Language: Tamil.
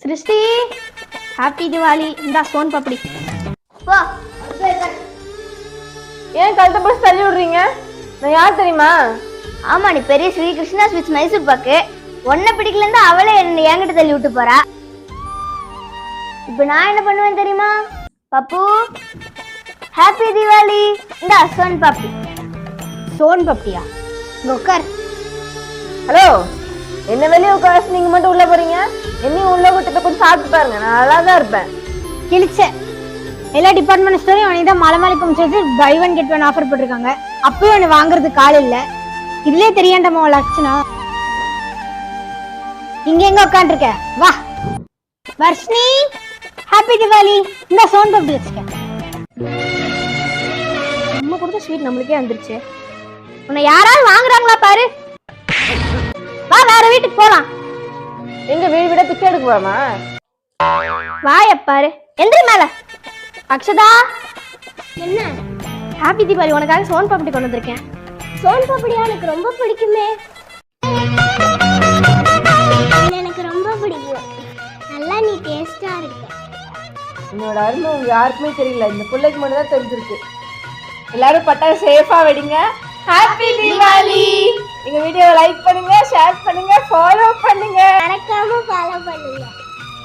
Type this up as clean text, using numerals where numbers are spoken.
சிருஷ்டி ஹாப்பி திவாலி. இந்த சோன் பப்படி. ஏன் கழுத்தை பிடிச்சி தள்ளி விடுறீங்க? நான் யார் தெரியுமா? ஆமா, நீ பெரிய ஸ்ரீ கிருஷ்ணா ஸ்வீட்ஸ் மைசூர் பாக்கு. ஒன்ன பிடிக்கலன்னு அவளே என்கிட்ட தள்ளி விட்டு போறா. இப்ப நான் என்ன பண்ணுவேன் தெரியுமா? பப்பு ஹாப்பி திவாலி. இந்த சோன் பப்படி. சோன் பப்படியா? இங்க உட்கார். ஹலோ, என்ன வெளியே உட்கார நீங்க மட்டும் உள்ள போறீங்க? என்னையும் உள்ள கூட்டிட்டு கொஞ்சம் சாப்பிட்டு பாருங்க, நான் நல்லா தான் இருப்பேன். கிழிச்ச எல்லா டிபார்ட்மெண்ட் ஸ்டோரையும் அவனுக்கு தான் மலமாளிக்கும் சேர்த்து buy one get one offer போட்டிருக்காங்க. அப்பயும் அவனு வாங்குறதுக்கு ஆள் இல்ல. இதுலயே தெரியாண்டமா லட்சணம். இங்க எங்க உட்காந்துருக்க? வா வர்ஷினி, ஹாப்பி திவாலி. இந்த சோன் பப்படி வச்சுக்க. நம்ம கொடுத்த ஸ்வீட் நம்மளுக்கே வந்துருச்சு. உன்னை யாராவது வாங்குறாங்களா பாரு. வா, வேற வீட்டுக்கு போலாம். எங்க வீடு விட பிச்சை எடுக்க போறோமா? வாய பாரு. எந்திரி மேல. அக்ஷதா, என்ன? ஹாப்பி தீபாவளி. உனக்காக சோன் பப்படி கொண்டு வந்திருக்கேன். சோன் பப்படியா? எனக்கு ரொம்ப பிடிக்குமே. எனக்கு ரொம்ப பிடிக்கும். நல்லா நீ டேஸ்டா இருக்க. என்னோட அருமை உங்க யாருக்குமே தெரியல, இந்த பிள்ளைக்கு மட்டும் தான் தெரிஞ்சிருக்கு. எல்லாரும் பட்டாசு சேஃபா வெடிங்க. ஹாப்பி தீபாவளி. எங்க வீடியோவை லைக் பண்ணுங்க, ஷேர் பண்ணுங்க, ஃபாலோ பண்ணுங்க. மறக்காம ஃபாலோ பண்ணுங்க.